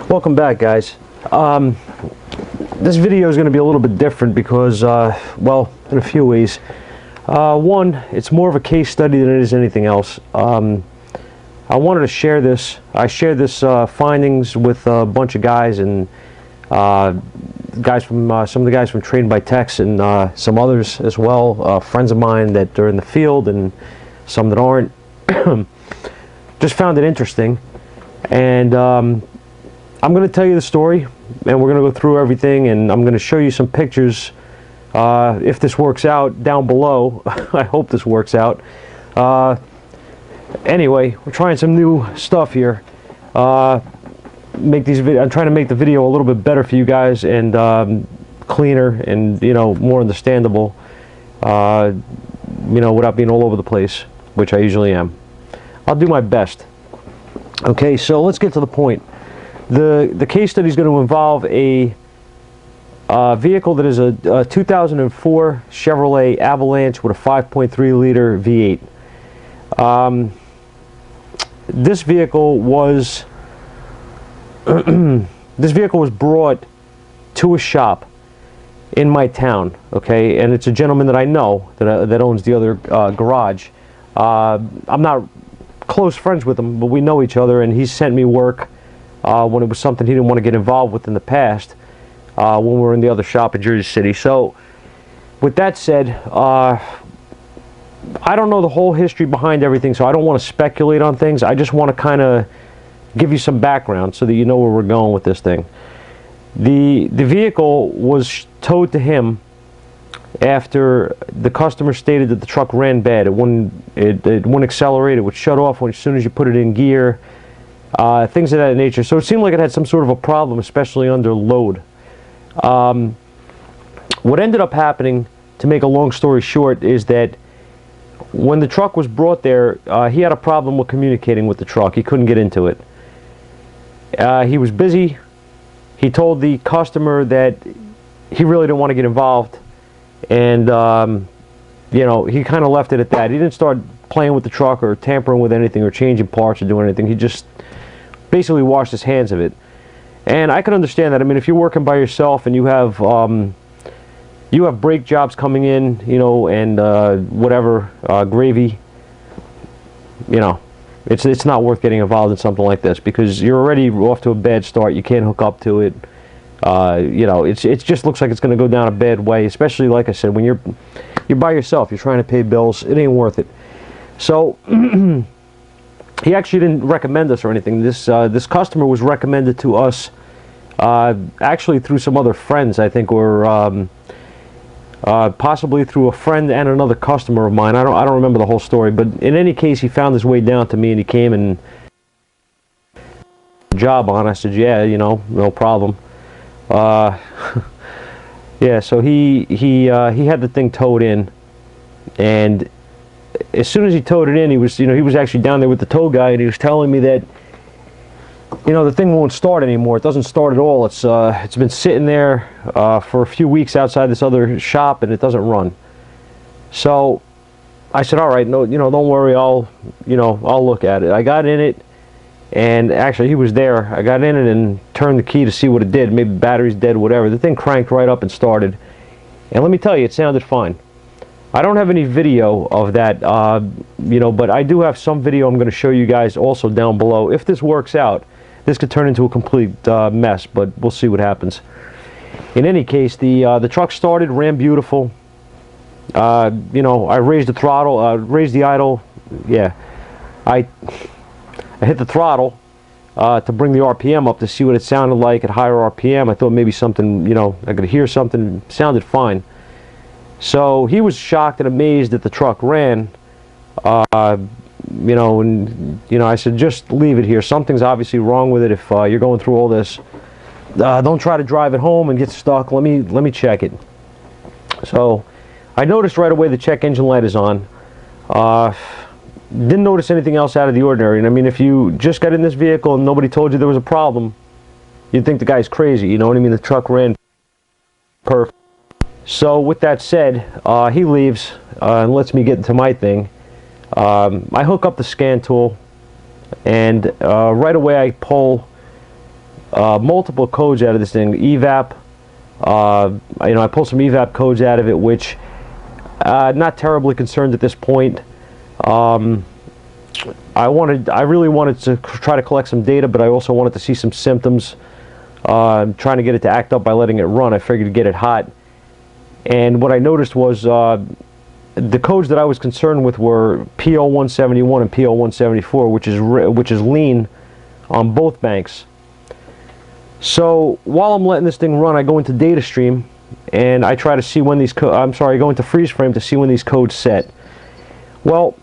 Welcome back, guys. This video is going to be a little bit different because, well, in a few ways. One, it's more of a case study than it is anything else. I wanted to share this. I shared this findings with a bunch of guys and guys from some of the guys from Trained by Techs and some others as well, friends of mine that are in the field and some that aren't. Just found it interesting, and I'm going to tell you the story, and we're going to go through everything, and I'm going to show you some pictures if this works out down below. I hope this works out. Anyway, we're trying some new stuff here. I'm trying to make the video a little bit better for you guys and cleaner and, you know, more understandable, you know, without being all over the place, which I usually am. I'll do my best. Okay, so let's get to the point. The case study is going to involve a vehicle that is a 2004 Chevrolet Avalanche with a 5.3 liter V8. This vehicle was brought to a shop in my town, okay, and it's a gentleman that I know that owns the other garage. I'm not close friends with him, but we know each other, and he sent me work when it was something he didn't want to get involved with in the past, when we were in the other shop in Jersey City. So, with that said, I don't know the whole history behind everything, so I don't want to speculate on things. I just want to kind of give you some background so that you know where we're going with this thing. The vehicle was towed to him after the customer stated that the truck ran bad. It wouldn't accelerate. It would shut off as soon as you put it in gear. Things of that nature. So it seemed like it had some sort of a problem, especially under load. What ended up happening, to make a long story short, is that when the truck was brought there, he had a problem with communicating with the truck. He couldn't get into it. He was busy. He told the customer that he really didn't want to get involved, and you know, he kind of left it at that. He didn't start playing with the truck or tampering with anything or changing parts or doing anything. He just basically washed his hands of it. And I can understand that. I mean, if you're working by yourself and you have brake jobs coming in, you know, and whatever, gravy, you know, it's not worth getting involved in something like this because you're already off to a bad start. You can't hook up to it. You know, it just looks like it's going to go down a bad way, especially, like I said, when you're by yourself, you're trying to pay bills. It ain't worth it. So he actually didn't recommend us or anything. This customer was recommended to us actually through some other friends, I think, or possibly through a friend and another customer of mine. I don't remember the whole story, but in any case, he found his way down to me, and he came and job on. I said, yeah, you know, no problem. Yeah, so he had the thing towed in, and as soon as he towed it in, he was actually down there with the tow guy, and he was telling me that, you know, the thing won't start anymore. It doesn't start at all. It's been sitting there for a few weeks outside this other shop, and it doesn't run. So I said, all right, no, you know, don't worry, I'll look at it. I got in it, and actually he was there. I got in it and turned the key to see what it did. Maybe the battery's dead, whatever. The thing cranked right up and started, and let me tell you, it sounded fine. I don't have any video of that, you know, but I do have some video I'm going to show you guys also down below. If this works out, this could turn into a complete mess, but we'll see what happens. In any case, the truck started, ran beautiful. You know, I raised the throttle, raised the idle. Yeah, I hit the throttle to bring the RPM up to see what it sounded like at higher RPM. I thought maybe something, you know, I could hear something. Sounded fine. So he was shocked and amazed that the truck ran, you know, and, you know, I said, just leave it here. Something's obviously wrong with it if you're going through all this. Don't try to drive it home and get stuck. Let me check it. So I noticed right away the check engine light is on. Didn't notice anything else out of the ordinary. And I mean, if you just got in this vehicle and nobody told you there was a problem, you'd think the guy's crazy. You know what I mean? The truck ran perfect. So with that said, he leaves and lets me get into my thing. I hook up the scan tool, and right away I pull multiple codes out of this thing. Evap, I pulled some evap codes out of it, which not terribly concerned at this point. I really wanted to try to collect some data, but I also wanted to see some symptoms. Trying to get it to act up by letting it run. I figured to get it hot. And what I noticed was the codes that I was concerned with were PO171 and PO174, which is lean on both banks. So while I'm letting this thing run, I go into data stream and I try to see when these I go into freeze frame to see when these codes set. Well,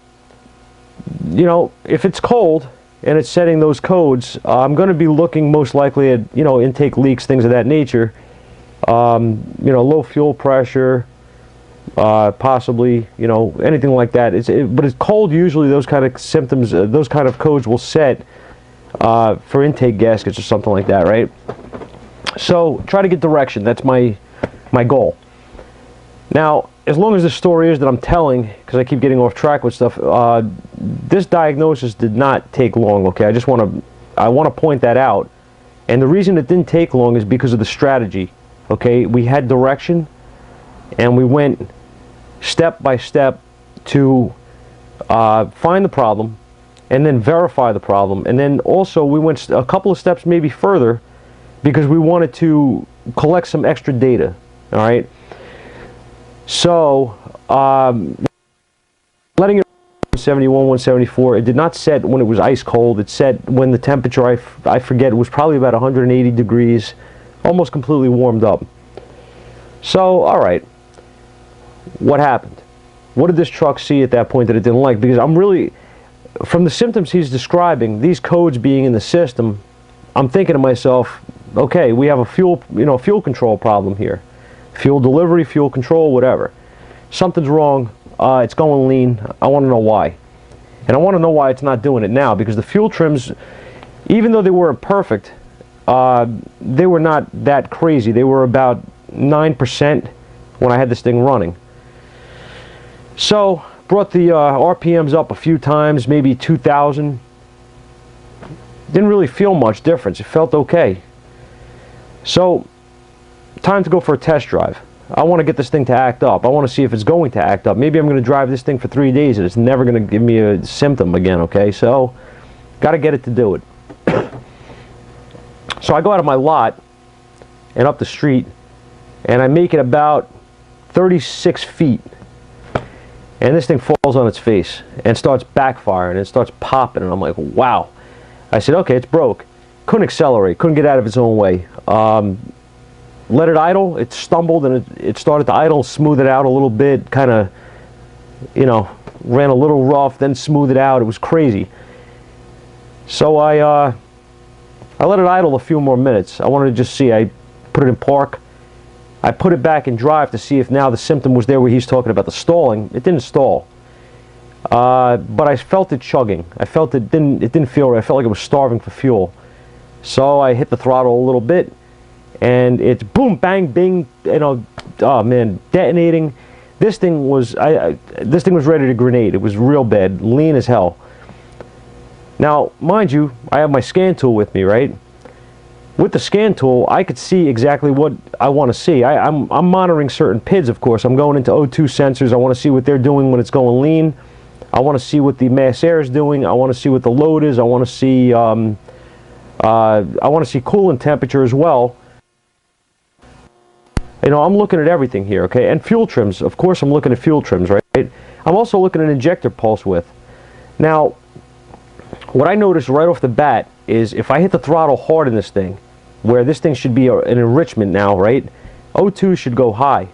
if it's cold and it's setting those codes, I'm going to be looking most likely at intake leaks, things of that nature. Low fuel pressure, possibly anything like that. But it's cold. Usually those kind of symptoms, those kind of codes will set for intake gaskets or something like that, right? So try to get direction. That's my goal. Now, as long as the story is that I'm telling, because I keep getting off track with stuff, this diagnosis did not take long. Okay, I want to point that out, and the reason it didn't take long is because of the strategy. Okay, we had direction, and we went step by step to find the problem, and then verify the problem, and then also we went a couple of steps maybe further because we wanted to collect some extra data. All right. So, letting it 171, 174, it did not set when it was ice cold. It set when the temperature, I forget, it was probably about 180 degrees, almost completely warmed up. So, all right, what happened? What did this truck see at that point that it didn't like? Because I'm really, from the symptoms he's describing, these codes being in the system, I'm thinking to myself, okay, we have a fuel control problem here. Fuel delivery, fuel control, whatever. Something's wrong. It's going lean. I want to know why. And I want to know why it's not doing it now, because the fuel trims, even though they weren't perfect, they were not that crazy. They were about 9% when I had this thing running. So, brought the RPMs up a few times, maybe 2,000. Didn't really feel much difference. It felt okay. So, time to go for a test drive. I want to get this thing to act up. I want to see if it's going to act up. Maybe I'm going to drive this thing for 3 days and it's never going to give me a symptom again, okay? So, got to get it to do it. So I go out of my lot and up the street, and I make it about 36 feet. And this thing falls on its face and starts backfiring and it starts popping, and I'm like, wow. I said, okay, it's broke. Couldn't accelerate, couldn't get out of its own way. Let it idle, it stumbled and it started to idle, smooth it out a little bit, kind of, ran a little rough, then smooth it out. It was crazy. So I let it idle a few more minutes. I wanted to just see. I put it in park. I put it back in drive to see if now the symptom was there where he's talking about the stalling. It didn't stall. But I felt it chugging. I felt it didn't feel right. I felt like it was starving for fuel. So I hit the throttle a little bit, and it's boom, bang, bing, oh man, detonating. This thing was ready to grenade. It was real bad, lean as hell. Now, mind you, I have my scan tool with me, right? With the scan tool, I could see exactly what I want to see. I'm monitoring certain PIDs, of course. I'm going into O2 sensors. I want to see what they're doing when it's going lean. I want to see what the mass air is doing. I want to see what the load is. I want to see coolant temperature as well. I'm looking at everything here, okay? And fuel trims, of course I'm looking at fuel trims, right? I'm also looking at injector pulse width. Now, what I noticed right off the bat is if I hit the throttle hard in this thing, where this thing should be an enrichment now, right? O2 should go high.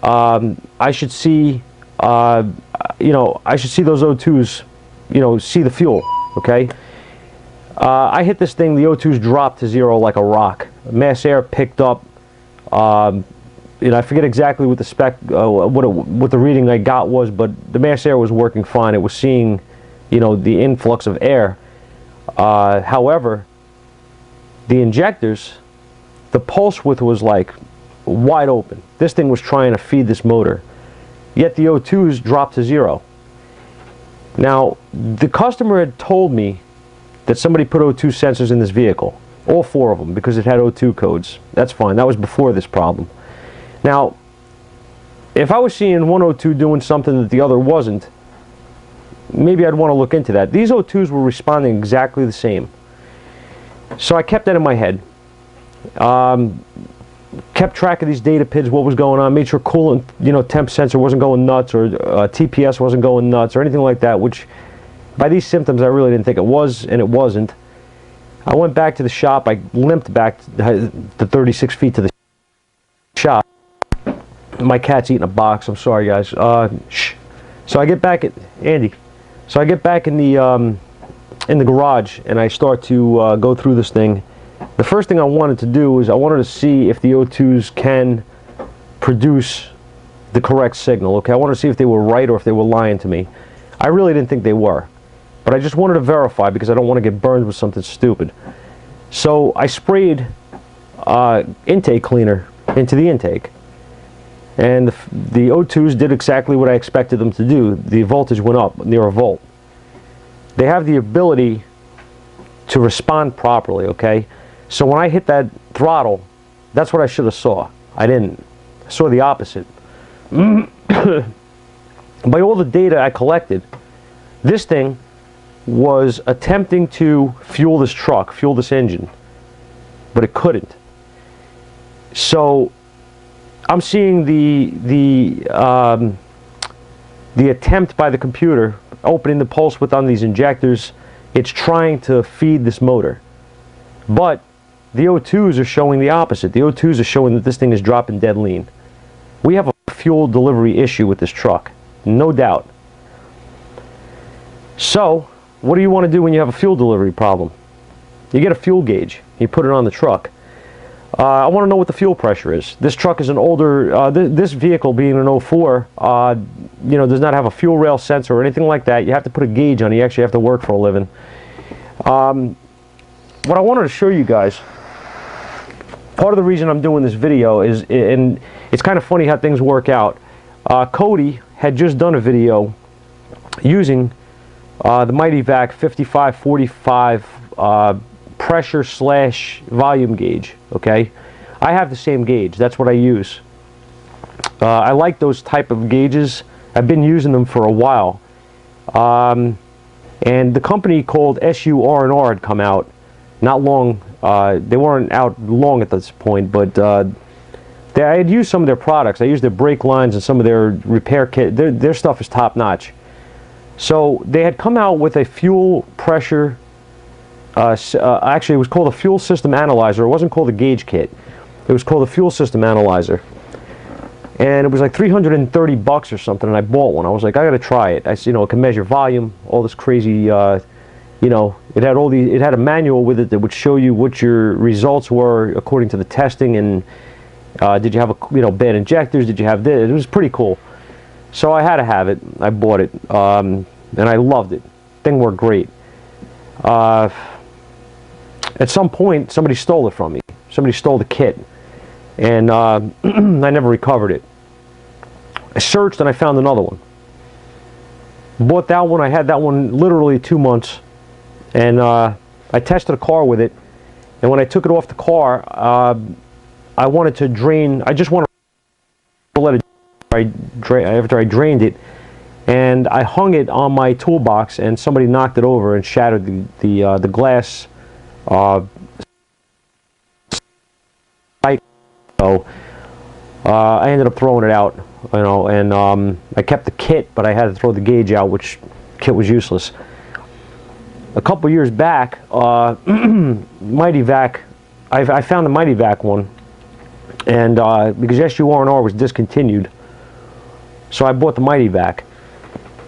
I should see, I should see those O2s, see the fuel, okay? I hit this thing, the O2s dropped to zero like a rock. Mass air picked up. I forget exactly what the spec, what the reading I got was, but the mass air was working fine. It was seeing, the influx of air. However, the injectors, the pulse width was like wide open. This thing was trying to feed this motor, yet the O2s dropped to zero. Now, the customer had told me that somebody put O2 sensors in this vehicle. all 4 of them, because it had O2 codes. That's fine. That was before this problem. Now, if I was seeing one O2 doing something that the other wasn't, maybe I'd want to look into that. These O2s were responding exactly the same. So I kept that in my head. Kept track of these data PIDs, what was going on, made sure coolant, temp sensor wasn't going nuts, or TPS wasn't going nuts, or anything like that, which by these symptoms I really didn't think it was, and it wasn't. I went back to the shop. I limped back the 36 feet to the shop. My cat's eating a box. I'm sorry, guys. Shh. So I get back at Andy. So I get back in the garage, and I start to go through this thing. The first thing I wanted to do is I wanted to see if the O2s can produce the correct signal. Okay, I wanted to see if they were right or if they were lying to me. I really didn't think they were, but I just wanted to verify because I don't want to get burned with something stupid. So I sprayed intake cleaner into the intake, and the O2s did exactly what I expected them to do. The voltage went up near a volt. They have the ability to respond properly, okay? So when I hit that throttle, that's what I should have saw. I didn't. I saw the opposite. By all the data I collected, this thing was attempting to fuel this truck, fuel this engine, but it couldn't. So I'm seeing the attempt by the computer opening the pulse width on these injectors. It's trying to feed this motor, but the O2s are showing the opposite. The O2s are showing that this thing is dropping dead lean. We have a fuel delivery issue with this truck, no doubt. So what do you want to do when you have a fuel delivery problem? You get a fuel gauge, you put it on the truck. I want to know what the fuel pressure is. This truck is an older, this vehicle being an 04, does not have a fuel rail sensor or anything like that. You have to put a gauge on it. You actually have to work for a living. What I wanted to show you guys, part of the reason I'm doing this video is, and it's kind of funny how things work out. Cody had just done a video using the Mighty Vac 5545 pressure / volume gauge. Okay, I have the same gauge. That's what I use. I like those type of gauges. I've been using them for a while. And the company called SUR&R had come out not long. They weren't out long at this point, but I had used some of their products. I used their brake lines and some of their repair kit. Their stuff is top notch. So they had come out with a fuel pressure, actually it was called a fuel system analyzer. It wasn't called a gauge kit. It was called a fuel system analyzer. And it was like 330 bucks or something, and I bought one. I was like, I gotta try it. It can measure volume, all this crazy, it had a manual with it that would show you what your results were according to the testing, and did you have bad injectors, did you have this? It was pretty cool. So I had to have it. I bought it, and I loved it. Thing worked great. At some point, somebody stole it from me. Somebody stole the kit, and I never recovered it. I searched and I found another one. Bought that one. I had that one literally 2 months, and I tested a car with it. And when I took it off the car, I wanted to drain. I just wanted to let it. After I drained it, and I hung it on my toolbox, and somebody knocked it over and shattered the glass. So I ended up throwing it out, and I kept the kit, but I had to throw the gauge out, which kit was useless. A couple years back, Mighty Vac, I found the Mighty Vac one, and because SUR&R was discontinued, so I bought the Mighty Vac,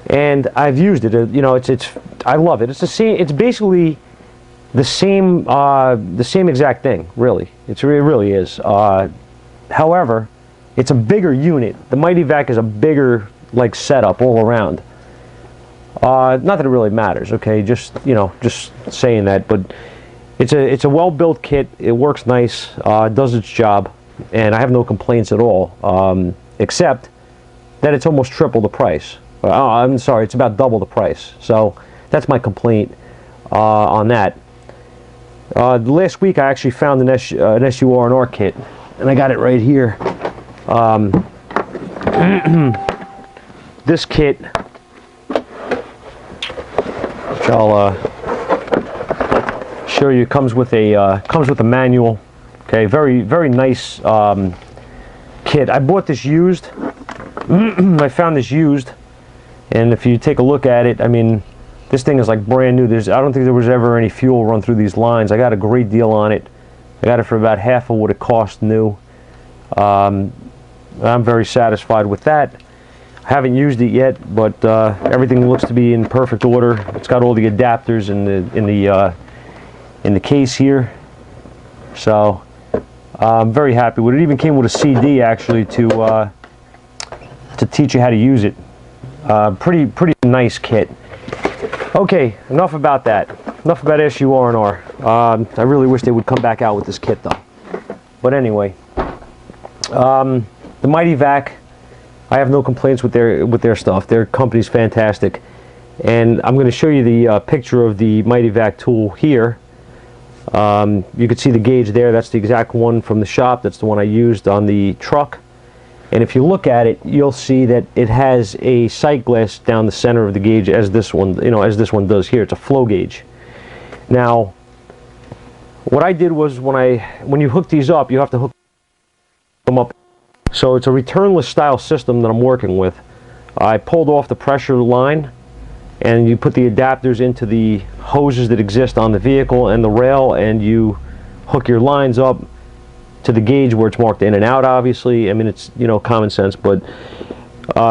and I've used it. I love it. It's the same. It's basically the same exact thing. Really, it really is. However, it's a bigger unit. The Mighty Vac is a bigger setup all around. Not that it really matters. Okay, just saying that. But it's a well-built kit. It works nice. It does its job, and I have no complaints at all, except that it's almost triple the price. I'm sorry, it's about double the price. So that's my complaint on that. Last week I actually found an SUR&R kit, and I got it right here. This kit, which I'll show you, comes with a manual. Okay, very nice kit. I bought this used. I found this used, and if you take a look at it, I mean, this thing is like brand new. I don't think there was ever any fuel run through these lines. I got a great deal on it. I got it for about half of what it cost new. I'm very satisfied with that. I haven't used it yet, but everything looks to be in perfect order. It's got all the adapters in the case here, so I'm very happy with it. It even came with a CD actually to teach you how to use it. Pretty nice kit. Okay, enough about that. Enough about SUR&R. I really wish they would come back out with this kit though. But anyway, the Mighty Vac, I have no complaints with their stuff. Their company's fantastic, and I'm going to show you the picture of the Mighty Vac tool here. You can see the gauge there. That's the exact one from the shop. That's the one I used on the truck. And if you look at it, you'll see that it has a sight glass down the center of the gauge, as this one, as this one does here. It's a flow gauge. Now, what I did was when you hook these up, you have to hook them up. So it's a returnless style system that I'm working with. I pulled off the pressure line, and you put the adapters into the hoses that exist on the vehicle and the rail, and you hook your lines up to the gauge where it's marked in and out. Obviously, I mean, it's common sense, but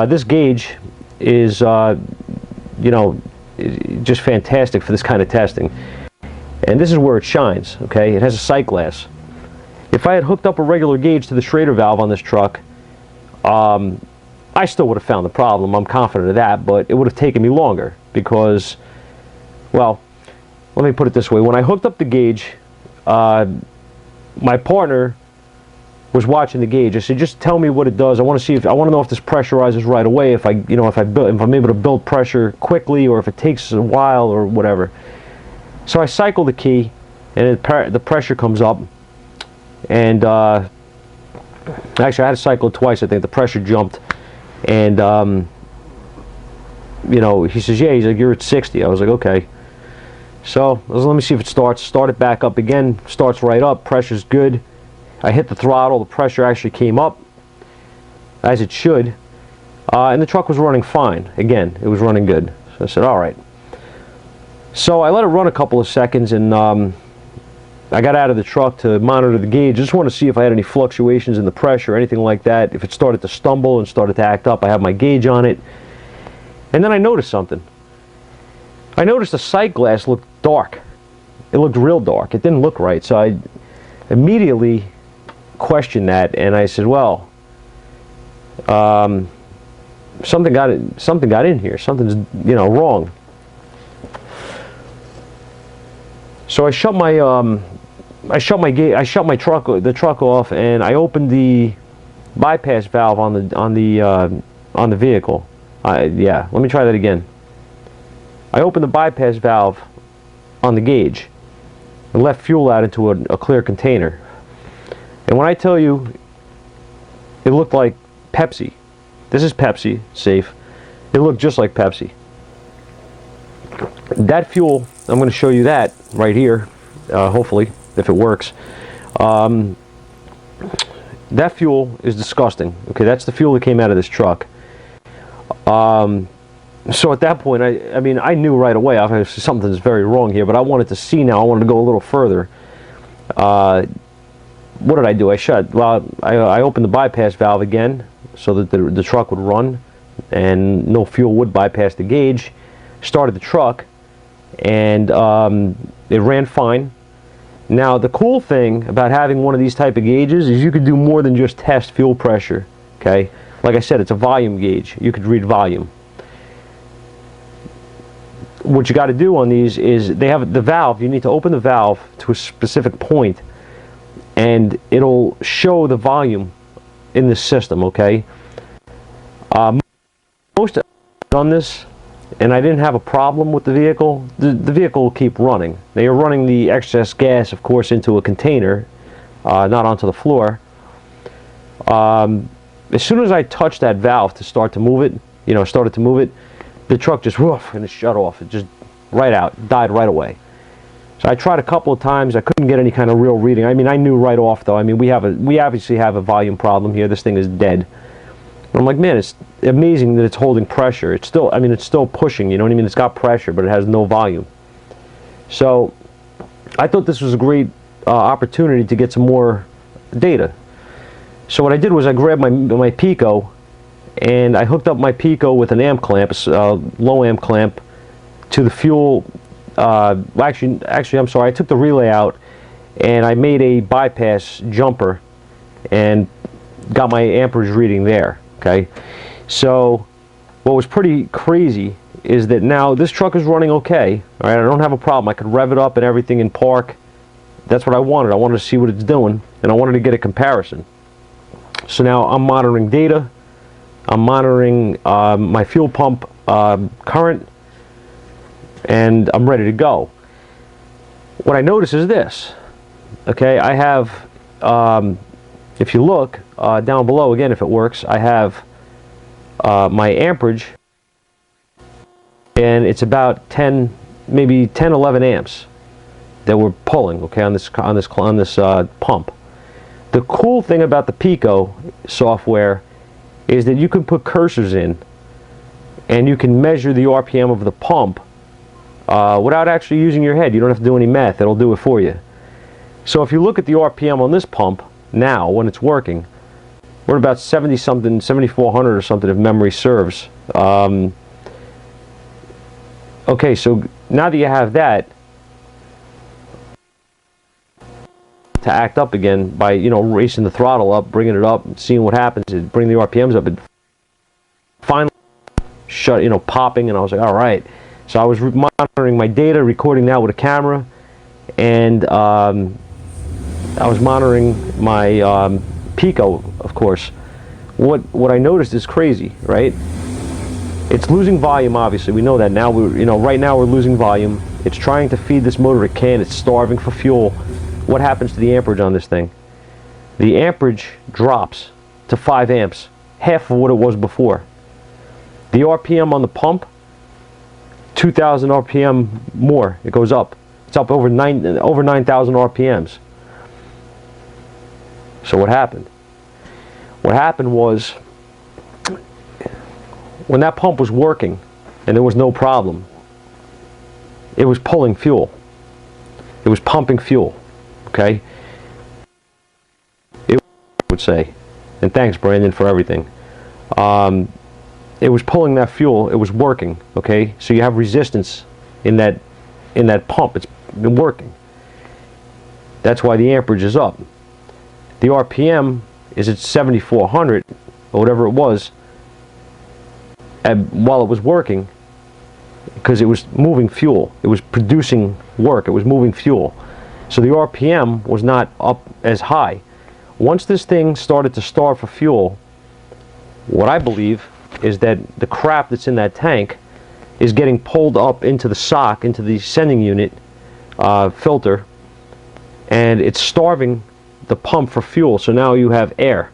this gauge is just fantastic for this kind of testing, and this is where it shines. Okay, it has a sight glass. If I had hooked up a regular gauge to the Schrader valve on this truck, I still would have found the problem. I'm confident of that, but it would have taken me longer because, well, let me put it this way. When I hooked up the gauge, my partner was watching the gauge. I said, just tell me what it does. I want to know if this pressurizes right away, if I'm able to build pressure quickly, or if it takes a while or whatever. So I cycle the key, and the pressure comes up, and actually I had to cycle it twice. I think the pressure jumped, and he says, yeah, he's like, you're at 60. I was like, okay. So let me see if it starts. Start it back up again. Starts right up. Pressure's good. I hit the throttle. The pressure actually came up, as it should, and the truck was running fine. Again, it was running good. So I said, all right. So I let it run a couple of seconds, and I got out of the truck to monitor the gauge. I just wanted to see if I had any fluctuations in the pressure or anything like that. If it started to stumble and started to act up, I have my gauge on it. And then I noticed something. I noticed the sight glass looked dark. It looked real dark. It didn't look right. So I immediately questioned that, and I said, well, something got in here. Something's wrong. So I shut the truck off, and I opened the bypass valve on the vehicle. Yeah, let me try that again. I opened the bypass valve on the gauge and left fuel out into a clear container. And when I tell you, it looked like Pepsi. This is Pepsi, safe. It looked just like Pepsi. That fuel, I'm going to show you that right here, hopefully, if it works. That fuel is disgusting. Okay, that's the fuel that came out of this truck. So at that point, I knew right away, obviously something's very wrong here, but I wanted to see now. I wanted to go a little further. What did I do? I opened the bypass valve again so that the truck would run and no fuel would bypass the gauge. Started the truck, and it ran fine. Now, the cool thing about having one of these type of gauges is you could do more than just test fuel pressure. Okay, like I said, it's a volume gauge. You could read volume. What you got to do on these is they have the valve. You need to open the valve to a specific point, and it'll show the volume in the system. Okay. Most of on this, and I didn't have a problem with the vehicle, the vehicle will keep running. Now you're running the excess gas, of course, into a container, not onto the floor. As soon as I touched that valve to start to move it, started to move it, the truck just woof, and it shut off. It just right out, died right away. So I tried a couple of times. I couldn't get any kind of real reading. I mean, I knew right off though. I mean, we obviously have a volume problem here. This thing is dead. And I'm like, man, it's amazing that it's holding pressure. It's still, I mean, it's still pushing. You know what I mean? It's got pressure, but it has no volume. So I thought this was a great opportunity to get some more data. So what I did was I grabbed my Pico, and I hooked up my Pico with an amp clamp, a low amp clamp, to the fuel. Actually, I'm sorry. I took the relay out, and I made a bypass jumper, and got my amperage reading there. Okay, so what was pretty crazy is that now this truck is running okay. All right, I don't have a problem. I could rev it up and everything in park. That's what I wanted. I wanted to see what it's doing, and I wanted to get a comparison. So now I'm monitoring data. I'm monitoring my fuel pump current, and I'm ready to go. What I notice is this. Okay, I have, if you look down below, again, if it works, I have my amperage, and it's about 10, maybe 10, 11 amps that we're pulling, okay, on this pump. The cool thing about the Pico software is that you can put cursors in, and you can measure the RPM of the pump without actually using your head. You don't have to do any math. It'll do it for you. So if you look at the RPM on this pump now, when it's working, we're at about 70 something, 7,400 or something if memory serves. Okay, so now that you have that, to act up again by, racing the throttle up, bringing it up, seeing what happens, bring the RPMs up, and finally shut, popping, and I was like, all right. So I was monitoring my data, recording that with a camera, and I was monitoring my Pico, of course. What I noticed is crazy, right? It's losing volume, obviously. We know that now. Right now we're losing volume. It's trying to feed this motor it can. It's starving for fuel. What happens to the amperage on this thing? The amperage drops to 5 amps, half of what it was before. The RPM on the pump, 2,000 RPM more. It goes up. It's up over 9,000 RPMs. So what happened? What happened was, when that pump was working and there was no problem, it was pulling fuel. It was pumping fuel. Okay? It would say, and thanks Brandon for everything. It was pulling that fuel. It was working. Okay, so you have resistance in that pump. It's been working. That's why the amperage is up. The RPM is at 7,400 or whatever it was, while it was working, because it was moving fuel. It was producing work. It was moving fuel. So the RPM was not up as high. Once this thing started to starve for fuel, what I believe is that the crap that's in that tank is getting pulled up into the sock, into the sending unit filter, and it's starving the pump for fuel. So now you have air.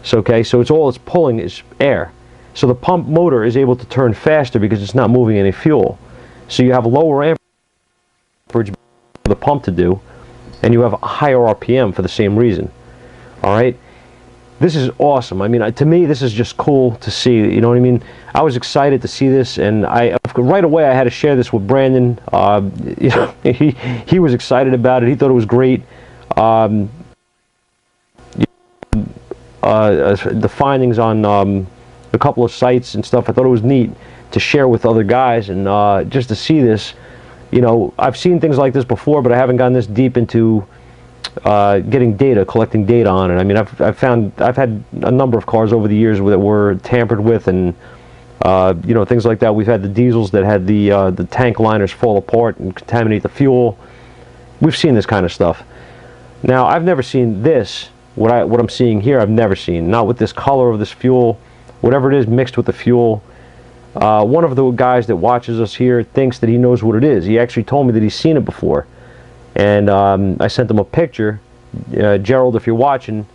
So it's all it's pulling is air. So the pump motor is able to turn faster because it's not moving any fuel. So you have lower amperage for the pump to do, and you have a higher RPM for the same reason. Alright? This is awesome. I mean, to me, this is just cool to see. You know what I mean? I was excited to see this, and right away I had to share this with Brandon. He was excited about it. He thought it was great. The findings on a couple of sites and stuff, I thought it was neat to share with other guys, and just to see this. I've seen things like this before, but I haven't gotten this deep into getting data, collecting data on it. I mean, I've had a number of cars over the years that were tampered with, and things like that. We've had the diesels that had the tank liners fall apart and contaminate the fuel. We've seen this kind of stuff. Now, I've never seen this. What I'm seeing here, I've never seen. Not with this color of this fuel, whatever it is mixed with the fuel. One of the guys that watches us here thinks that he knows what it is. He actually told me that he's seen it before. And I sent him a picture. Gerald, if you're watching,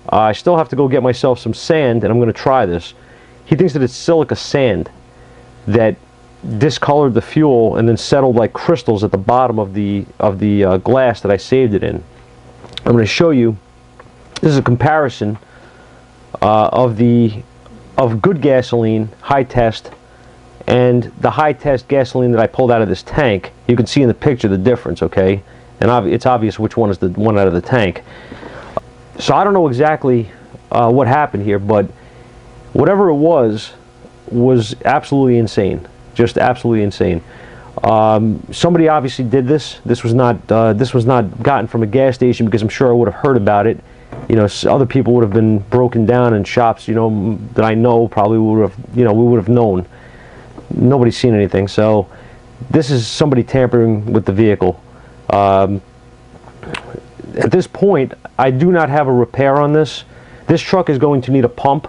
I still have to go get myself some sand, and I'm going to try this. He thinks that it's silica sand that discolored the fuel and then settled like crystals at the bottom of the glass that I saved it in. I'm going to show you. This is a comparison of good gasoline, high test, and the high test gasoline that I pulled out of this tank. You can see in the picture the difference, okay? And it's obvious which one is the one out of the tank. So I don't know exactly what happened here, but whatever it was absolutely insane. Just absolutely insane. Somebody obviously did this. This was not gotten from a gas station, because I'm sure I would have heard about it. You know, other people would have been broken down in shops, you know, that I know probably would have, you know, we would have known. Nobody's seen anything. So this is somebody tampering with the vehicle. At this point, I do not have a repair on this. This truck is going to need a pump.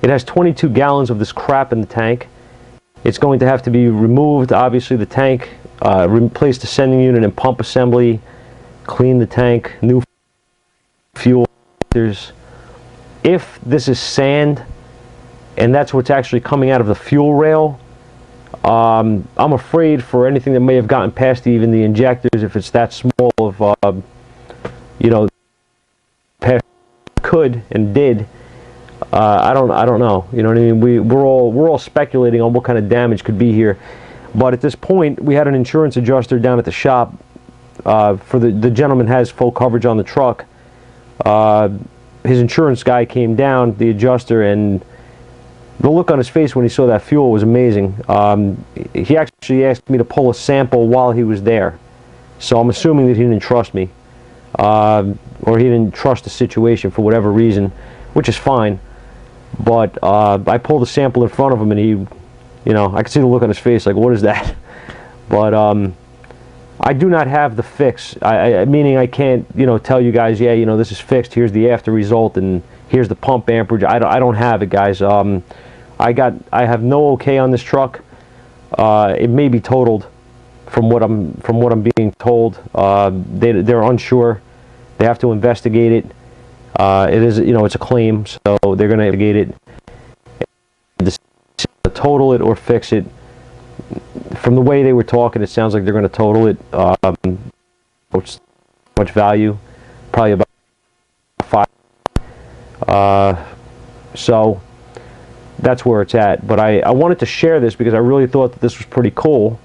It has 22 gallons of this crap in the tank. It's going to have to be removed, obviously, the tank, replace the sending unit and pump assembly, clean the tank, new fuel. If this is sand and that's what's actually coming out of the fuel rail, I'm afraid for anything that may have gotten past even the injectors, if it's that small of, you know, could and did. I don't know. You know what I mean? We're all speculating on what kind of damage could be here. But at this point, we had an insurance adjuster down at the shop. For the gentleman has full coverage on the truck. His insurance guy came down, the adjuster, and the look on his face when he saw that fuel was amazing. He actually asked me to pull a sample while he was there. So I'm assuming that he didn't trust me. Or he didn't trust the situation for whatever reason, which is fine. But I pulled a sample in front of him, and he, you know, I could see the look on his face, like, what is that? But I do not have the fix. Meaning I can't, you know, tell you guys, yeah, you know, this is fixed. Here's the after result, and here's the pump amperage. I don't have it, guys. I have no okay on this truck. It may be totaled, from what I'm being told. They're unsure. They have to investigate it. It is, you know, it's a claim, so they're going to investigate it, total it or fix it. From the way they were talking, it sounds like they're going to total it. Which much value, probably about $5. So that's where it's at. But I wanted to share this because I really thought that this was pretty cool,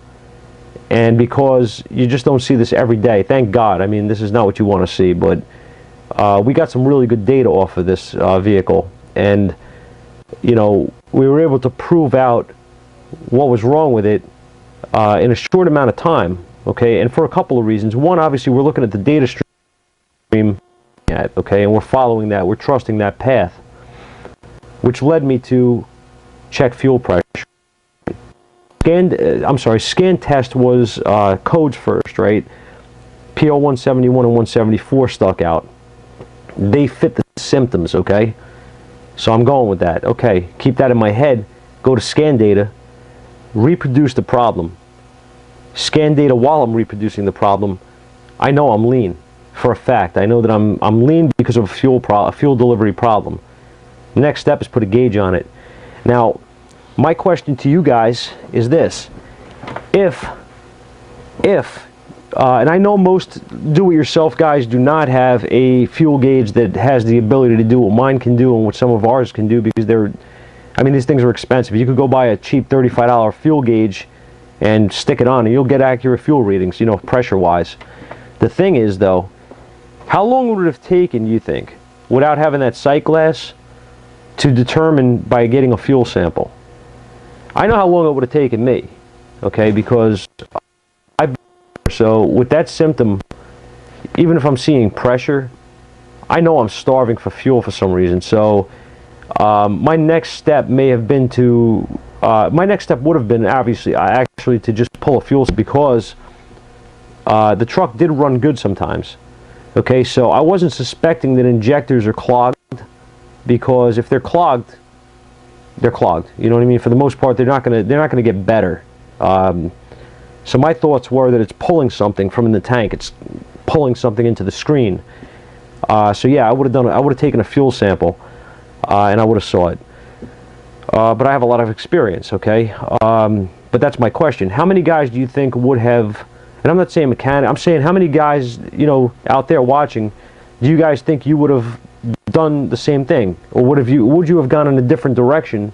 and because you just don't see this every day. Thank God. I mean, this is not what you want to see, but we got some really good data off of this vehicle, and you know, we were able to prove out what was wrong with it in a short amount of time. Okay, and for a couple of reasons. One, obviously, we're looking at the data stream, okay, and we're following that. We're trusting that path, which led me to check fuel pressure. Scan test was codes first, right? PO 171 and 174 stuck out. They fit the symptoms, okay? So I'm going with that. Okay, keep that in my head. Go to scan data, reproduce the problem. Scan data while I'm reproducing the problem. I know I'm lean for a fact. I know that I'm lean because of a fuel delivery problem. The next step is put a gauge on it. Now, my question to you guys is this: if and I know most do-it-yourself guys do not have a fuel gauge that has the ability to do what mine can do and what some of ours can do, because I mean, these things are expensive. You could go buy a cheap $35 fuel gauge and stick it on, and you'll get accurate fuel readings, you know, pressure-wise. The thing is, though, how long would it have taken, you think, without having that sight glass, to determine by getting a fuel sample? I know how long it would have taken me, okay, because so with that symptom, even if I'm seeing pressure, I know I'm starving for fuel for some reason. So my next step may have been to, my next step would have been obviously actually to just pull a fuel, because the truck did run good sometimes. Okay, so I wasn't suspecting that injectors are clogged, because if they're clogged, they're clogged. You know what I mean? For the most part, they're not gonna get better. So my thoughts were that it's pulling something from in the tank. It's pulling something into the screen. So yeah, I would have taken a fuel sample, and I would have saw it. But I have a lot of experience, okay? But that's my question. How many guys do you think would have, and I'm not saying mechanic, I'm saying how many guys, you know, out there watching, do you guys think you would have done the same thing? Or would you have gone in a different direction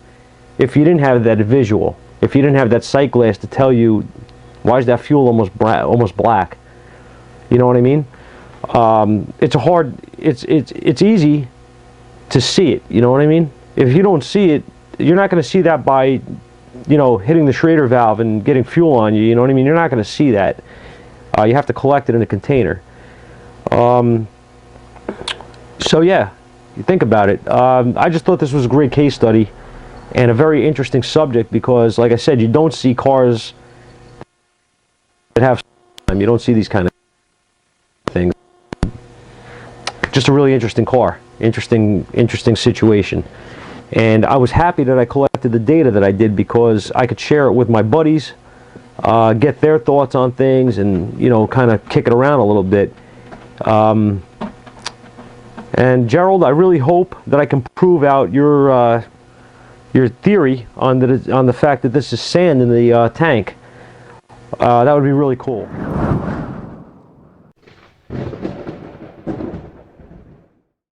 if you didn't have that visual? If you didn't have that sight glass to tell you, why is that fuel almost black? You know what I mean? It's easy to see it, you know what I mean? If you don't see it, you're not going to see that by, you know, hitting the Schrader valve and getting fuel on you, you know what I mean? You're not going to see that. You have to collect it in a container. So yeah, you think about it. I just thought this was a great case study and a very interesting subject because, like I said, you don't see cars that have, you don't see these kind of things. Just a really interesting car, interesting situation. And I was happy that I collected the data that I did because I could share it with my buddies, get their thoughts on things, and, you know, kind of kick it around a little bit. And Gerald, I really hope that I can prove out your theory on the fact that this is sand in the tank. That would be really cool.